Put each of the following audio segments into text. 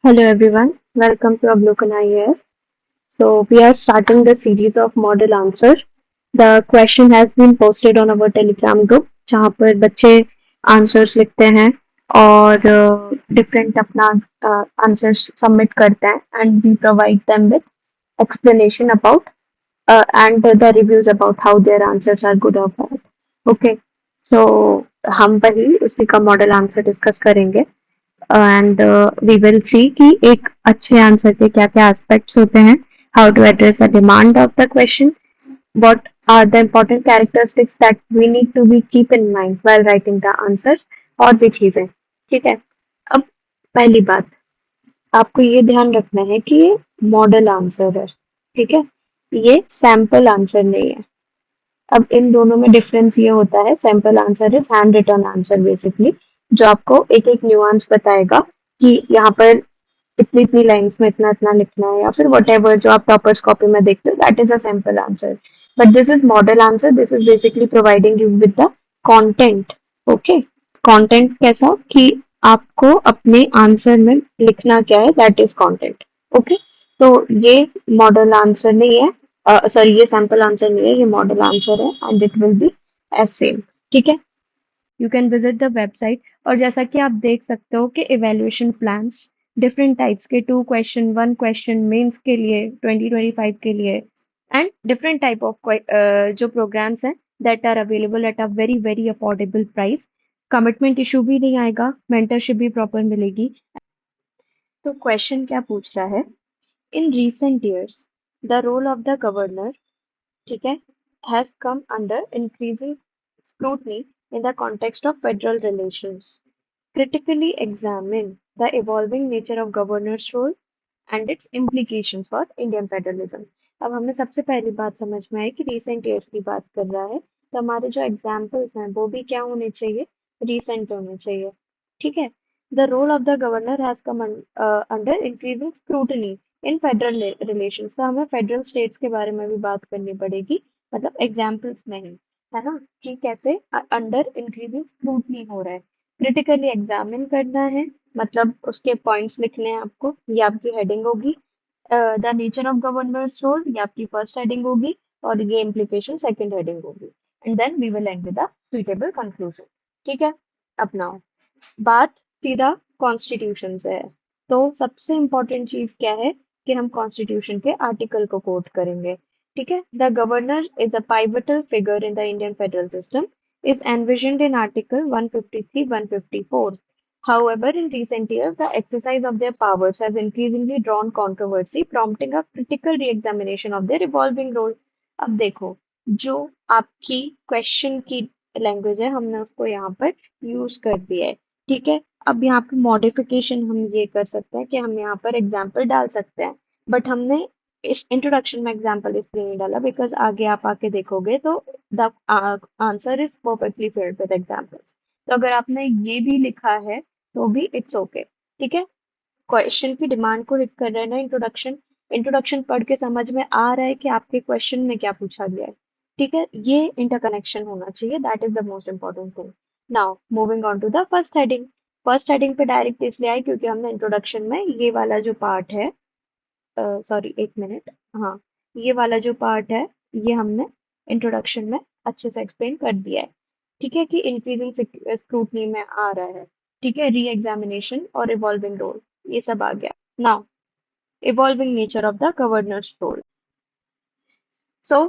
Hello everyone, welcome to Avlokan IAS. So we are starting the series of model answer. The question has been posted on our Telegram group जहाँ पर बच्चे answers लिखते हैं और different अपना answers submit करते हैं and we provide them with explanation about and the reviews about how their answers are good or bad. Okay, so हम वही उसी का मॉडल आंसर डिस्कस करेंगे एंड वी विल सी कि एक अच्छे आंसर के क्या क्या एस्पेक्ट्स होते हैं, how to address the demand of the question, what are the important characteristics that we need to be keep in mind while writing the answer और भी चीजें। ठीक है। अब पहली बात, आपको ये ध्यान रखना है कि ये मॉडल आंसर है। ठीक है, ये सैंपल आंसर नहीं है। अब इन दोनों में डिफरेंस ये होता है, sample answer is handwritten answer basically, जो आपको एक एक न्यूआंस बताएगा कि यहाँ पर इतनी इतनी लाइंस में इतना इतना लिखना है, या फिर वट एवर जो आप टॉपर्स कॉपी में देखते हो, that is a sample answer. But this is model answer, this is basically providing you with the content. Okay, content कैसा कि आपको अपने आंसर में लिखना क्या है, दैट इज कॉन्टेंट। ओके, तो ये मॉडल आंसर नहीं है, सॉरी ये सैंपल आंसर नहीं है, ये मॉडल आंसर है and it will be as same. ठीक है, you can visit the website. और जैसा कि आप देख सकते हो कि इवेल्युएशन प्लान्स डिफरेंट टाइप्स के, 2 क्वेश्चन, 1 क्वेश्चन मेंस के लिए, 2025 के लिए, एंड डिफरेंट टाइप ऑफ जो प्रोग्राम्स हैं that are available at a very very affordable price. Commitment issue भी नहीं आएगा, मेंटरशिप भी प्रॉपर मिलेगी। तो क्वेश्चन क्या पूछ रहा है, इन recent years the role of the governor, ठीक है, has come under increasing scrutiny in the context of federal relations. Critically examine the evolving nature of governor's role and its implications for Indian federalism. अब हमें सबसे पहली बात समझ में आई कि रिसेंट ईयर्स की बात कर रहा है, तो हमारे जो एग्जाम्पल्स हैं वो भी क्या होने चाहिए, रिसेंट होने चाहिए। ठीक है, the role of the governor has come under increasing scrutiny in federal relation. तो हमें फेडरल स्टेट्स के बारे में भी बात करनी पड़ेगी, मतलब एग्जाम्पल्स में ही, है ना, कि कैसे अंडर इंक्रीजिंग स्क्रूटनी हो रहा है। क्रिटिकली एग्जामिन करना है, मतलब उसके पॉइंट्स लिखने हैं आपको, ये आपकी हेडिंग होगी। The nature of governor's role, ये आपकी फर्स्ट हेडिंग होगी, और ये इम्प्लीकेशन सेकंड हेडिंग होगी। And then we will end with a suitable conclusion. ठीक है, अपनाओ। बात सीधा कॉन्स्टिट्यूशन से है, तो सबसे इम्पोर्टेंट चीज क्या है कि हम कॉन्स्टिट्यूशन के आर्टिकल को कोट करेंगे। ठीक है, the governor is a pivotal figure in the Indian federal system is envisioned in Article 153, 154. However, in recent years, the exercise of their powers has increasingly drawn controversy, prompting a critical re-examination of their evolving role. अब देखो, जो आपकी question की language है, हमने उसको यहाँ पर यूज कर दिया है। ठीक है, अब यहाँ पे मॉडिफिकेशन हम ये कर सकते हैं कि हम यहाँ पर एग्जाम्पल डाल सकते हैं, बट हमने इस इंट्रोडक्शन में एग्जाम्पल इसलिए नहीं डाला बिकॉज आगे आप आके देखोगे तो the answer is perfectly filled with examples. तो अगर आपने ये भी लिखा है तो भी इट्स ओके। ठीक है, क्वेश्चन की डिमांड को हिट कर रहे हैं ना इंट्रोडक्शन, इंट्रोडक्शन पढ़ के समझ में आ रहा है कि आपके क्वेश्चन में क्या पूछा गया है। ठीक है, ये इंटरकनेक्शन होना चाहिए, that is the most important thing. Now moving on to the first heading. First heading पे डायरेक्ट इसलिए आई क्योंकि हमने इंट्रोडक्शन में ये वाला जो पार्ट है, सॉरी एक मिनट, हाँ, ये वाला जो पार्ट है ये हमने इंट्रोडक्शन में अच्छे से एक्सप्लेन कर दिया है। ठीक है, कि इंक्रीजिंग स्क्रूटनी में आ रहा है। ठीक है, री एग्जामिनेशन और इवॉल्विंग रोल, ये सब आ गया। Now evolving nature of the governor's role. So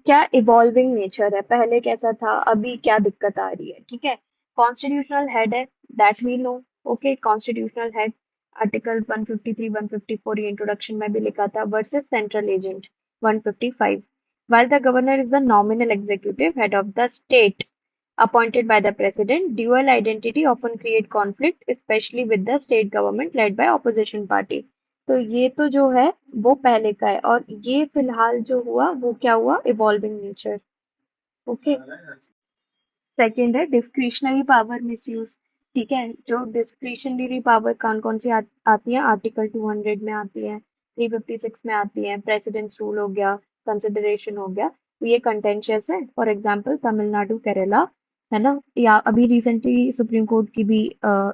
क्या इवॉल्विंग नेचर है, पहले कैसा था, अभी क्या दिक्कत आ रही है। ठीक है, कॉन्स्टिट्यूशनल हेड है, that we know. Okay, constitutional head article 153, 154, ये इंट्रोडक्शन में भी लिखा था, versus central agent 155। while the governor is the nominal executive head of the state appointed by the president, dual identity often create conflict, especially with the state government led by opposition party. तो ये तो जो है वो पहले का है, और ये फिलहाल जो हुआ वो क्या हुआ, इवॉल्विंग नेचर। ओके, सेकंड है डिस्क्रिशनरी पावर मिसयूज। ठीक है, जो डिस्क्रिशनरी पावर कौन कौन सी आती है, आर्टिकल 200 में आती है, 356 में आती है, प्रेसिडेंट्स रूल हो गया, कंसिडरेशन हो गया, तो ये कंटेंशियस है। फॉर एग्जांपल तमिलनाडु, केरला, है ना, या अभी रिसेंटली सुप्रीम कोर्ट की भी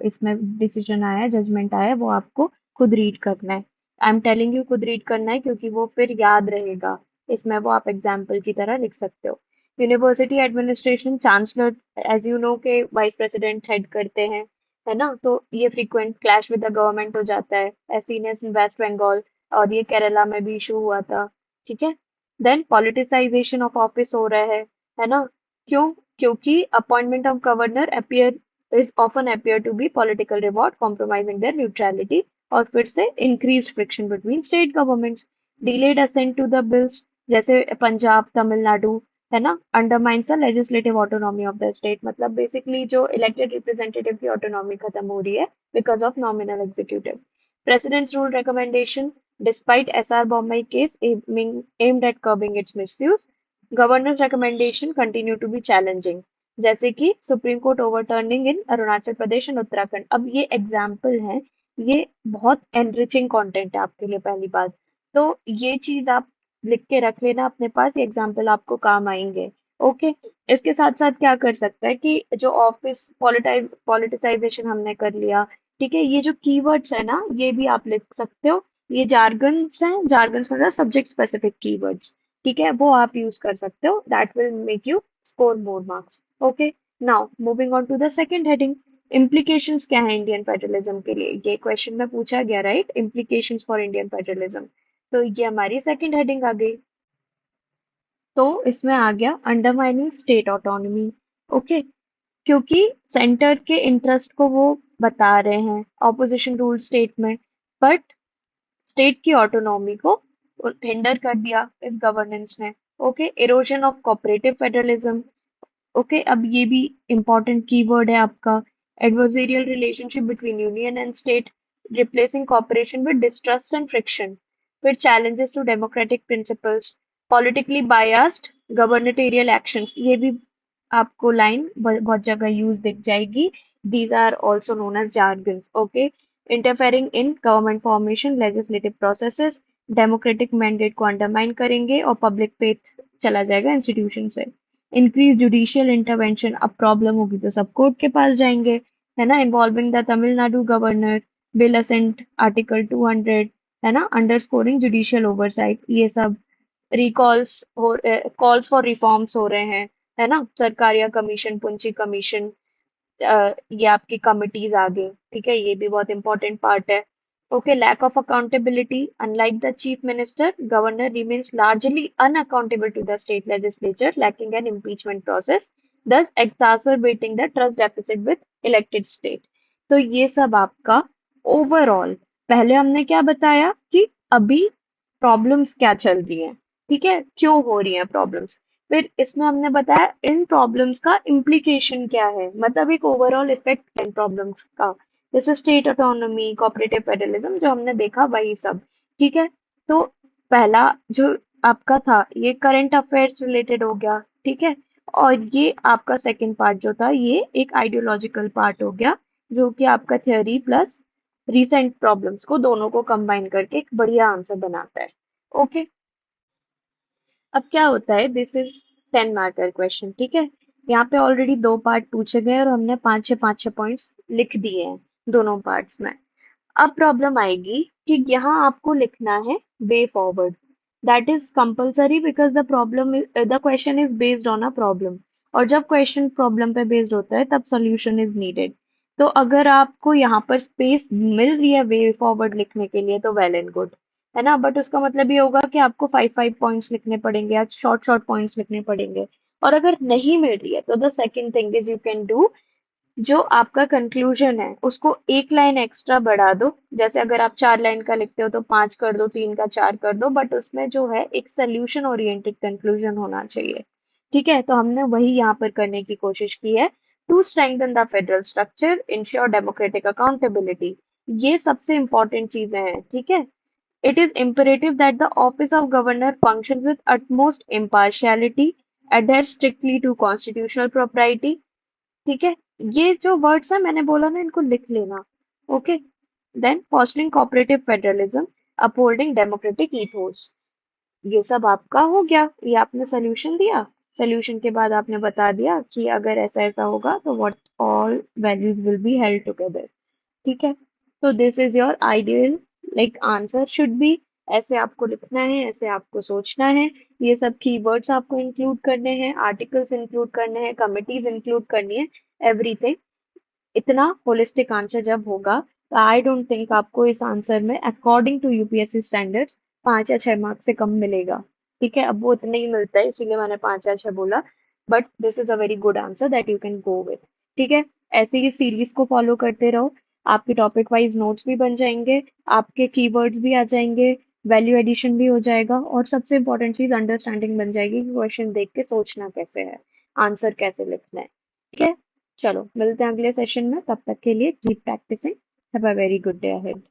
इसमें डिसीजन आया है, जजमेंट आया है, वो आपको खुद रीड करना है। आई एम टेलिंग यू खुद रीड करना है क्योंकि वो फिर याद रहेगा। इसमें वो आप एग्जाम्पल की तरह लिख सकते हो। University administration chancellor as you know के वाइस प्रेसिडेंट हेड करते हैं, है ना? तो ये frequent clash with the government हो जाता है, as seen as in West Bengal, और ये केरला में भी इशू हुआ था। ठीक है। देन पॉलिटिसाइजेशन ऑफ ऑफिस हो रहा है ना? क्यों? क्योंकि appointment of governor appear is often appear to be political reward, compromising their neutrality, और फिर से increased friction between state governments, delayed assent to the bills, जैसे पंजाब, तमिलनाडु, है ना? undermines the legislative autonomy of the state, मतलब basically जो elected representative की autonomy खत्म हो रही है because of nominal executive. President's rule recommendation, despite SR Bombay case aimed at curbing its misuse, governor's recommendation continue to be challenging. जैसे कि supreme court overturning in Arunachal Pradesh and Uttarakhand. अब ये एग्जाम्पल है, ये बहुत एनरिचिंग कंटेंट है आपके लिए, पहली बात तो ये चीज आप लिख के रख लेना अपने पास, ये एग्जाम्पल आपको काम आएंगे। ओके। इसके साथ साथ क्या कर सकता है कि जो ऑफिस पॉलिटिसाइजेशन हमने कर लिया, ठीक है, ये जो कीवर्ड्स है ना, ये भी आप लिख सकते हो। ये जार्गन्स हैं, जार्गन्स मतलब सब्जेक्ट स्पेसिफिक कीवर्ड्स, ठीक है, वो आप यूज कर सकते हो। That will make you score more marks. Okay. Now moving on to the second heading, implications क्या है इंडियन फेडरलिज्म के लिए, ये क्वेश्चन में पूछा गया, right? Implications for Indian federalism. तो ये हमारी सेकंड हेडिंग आ गई। तो इसमें आ गया अंडरमाइनिंग स्टेट ऑटोनॉमी। ओके। क्योंकि सेंटर के इंटरेस्ट को वो बता रहे हैं, ऑपोजिशन रूल स्टेट में, बट स्टेट की ऑटोनॉमी को हिंडर कर दिया इस गवर्नेंस ने। Okay. Erosion of cooperative federalism. Okay. अब ये भी इंपॉर्टेंट कीवर्ड है आपका। Adversarial relationship between union and state, replacing cooperation with distrust and friction. फिर challenges to democratic principles, politically biased gubernatorial actions, ये भी आपको लाइन बहुत जगह यूज दिख जाएगी। These are also known as jargons. Okay. Interfering in government formation, legislative processes, democratic mandate को undermine करेंगे और पब्लिक फेथ चला जाएगा इंस्टीट्यूशन से। इंक्रीज जुडिशियल इंटरवेंशन, अब प्रॉब्लम होगी तो सब कोर्ट के पास जाएंगे, है ना? Involving the Tamil Nadu governor, bill assent article 200, है ना? अंडरस्कोरिंग जुडिशियल ओवरसाइट, ये सब रिकॉल्स हो, कॉल्स फॉर रिफॉर्म्स हो रहे हैं, है ना? सरकारिया कमीशन, पुंची कमीशन, ये आपकी कमिटीज आ गई, ठीक है, ये भी बहुत इंपॉर्टेंट पार्ट है। Okay. Lack of accountability, unlike the chief minister, governor remains largely unaccountable to the state legislature, lacking an impeachment process, thus exacerbating the trust deficit with elected state। तो ये सब आपका ओवरऑल, पहले हमने क्या बताया कि अभी प्रॉब्लम्स क्या चल रही हैं, ठीक है, क्यों हो रही हैं प्रॉब्लम्स। फिर इसमें हमने बताया इन प्रॉब्लम्स का इम्प्लीकेशन क्या है, मतलब एक ओवरऑल इफेक्ट है इन प्रॉब्लम्स का, जैसे स्टेट ऑटोनॉमी, कोऑपरेटिव फेडरलिज्म जो हमने देखा वही सब, ठीक है। तो पहला जो आपका था ये करंट अफेयर्स रिलेटेड हो गया, ठीक है, और ये आपका सेकंड पार्ट जो था ये एक आइडियोलॉजिकल पार्ट हो गया, जो कि आपका थ्योरी प्लस रिसेंट प्रॉब्लम्स को दोनों को कंबाइन करके एक बढ़िया आंसर बनाता है। ओके। अब क्या होता है, दिस इज 10 मार्कर क्वेश्चन, ठीक है। यहाँ पे ऑलरेडी दो पार्ट पूछे गए और हमने पांच छह पॉइंट्स लिख दिए हैं दोनों पार्ट्स में। अब प्रॉब्लम आएगी कि यहाँ आपको लिखना है way forward, that is compulsory because the question is based on a problem, और जब क्वेश्चन प्रॉब्लम पे बेस्ड होता है तब सोल्यूशन इज नीडेड। तो अगर आपको यहाँ पर स्पेस मिल रही है वे फॉरवर्ड लिखने के लिए तो वेल एंड गुड, है ना? बट उसका मतलब ये होगा कि आपको 5 5 पॉइंट्स लिखने पड़ेंगे या शॉर्ट शॉर्ट पॉइंट्स लिखने पड़ेंगे। और अगर नहीं मिल रही है तो the second thing is you can do, जो आपका कंक्लूजन है उसको एक लाइन एक्स्ट्रा बढ़ा दो। जैसे अगर आप 4 लाइन का लिखते हो तो 5 कर दो, 3 का 4 कर दो, बट उसमें जो है एक सोल्यूशन ओरिएंटेड कंक्लूजन होना चाहिए, ठीक है। तो हमने वही यहाँ पर करने की कोशिश की है। To strengthen the federal structure, ensure democratic accountability, ये सबसे इंपॉर्टेंट चीजें हैं, ठीक है। It is imperative that the office of governor functions with utmost impartiality, adheres strictly to constitutional propriety, ठीक है। ये जो वर्ड्स है मैंने बोला ना, इनको लिख लेना। Okay. Then fostering cooperative federalism, upholding democratic ethos, ये सब आपका हो गया। ये आपने सोल्यूशन दिया, सोल्यूशन के बाद आपने बता दिया कि अगर ऐसा ऐसा होगा तो what all values will be held together, ठीक है। तो this is your ideal like answer should be, ऐसे आपको लिखना है, ऐसे आपको सोचना है, ये सब कीवर्ड्स आपको इंक्लूड करने हैं, आर्टिकल्स इंक्लूड करने हैं, कमिटीज इंक्लूड करनी है, एवरीथिंग। इतना होलिस्टिक आंसर जब होगा तो आई डोंट थिंक आपको इस आंसर में अकॉर्डिंग टू यूपीएससी स्टैंडर्ड्स 5 या 6 मार्क्स से कम मिलेगा। ठीक है, अब वो इतना ही मिलता है इसीलिए मैंने 5 या 6 बोला, but this is a very good answer that you can go with. ठीक है, ऐसे ही सीरीज को फॉलो करते रहो, आपके टॉपिक वाइज नोट्स भी बन जाएंगे, आपके कीवर्ड्स भी आ जाएंगे, वैल्यू एडिशन भी हो जाएगा, और सबसे इंपॉर्टेंट चीज अंडरस्टैंडिंग बन जाएगी कि क्वेश्चन देख के सोचना कैसे है, आंसर कैसे लिखना है। ठीक है, चलो मिलते हैं अगले सेशन में, तब तक के लिए keep practising. Have a very good day ahead.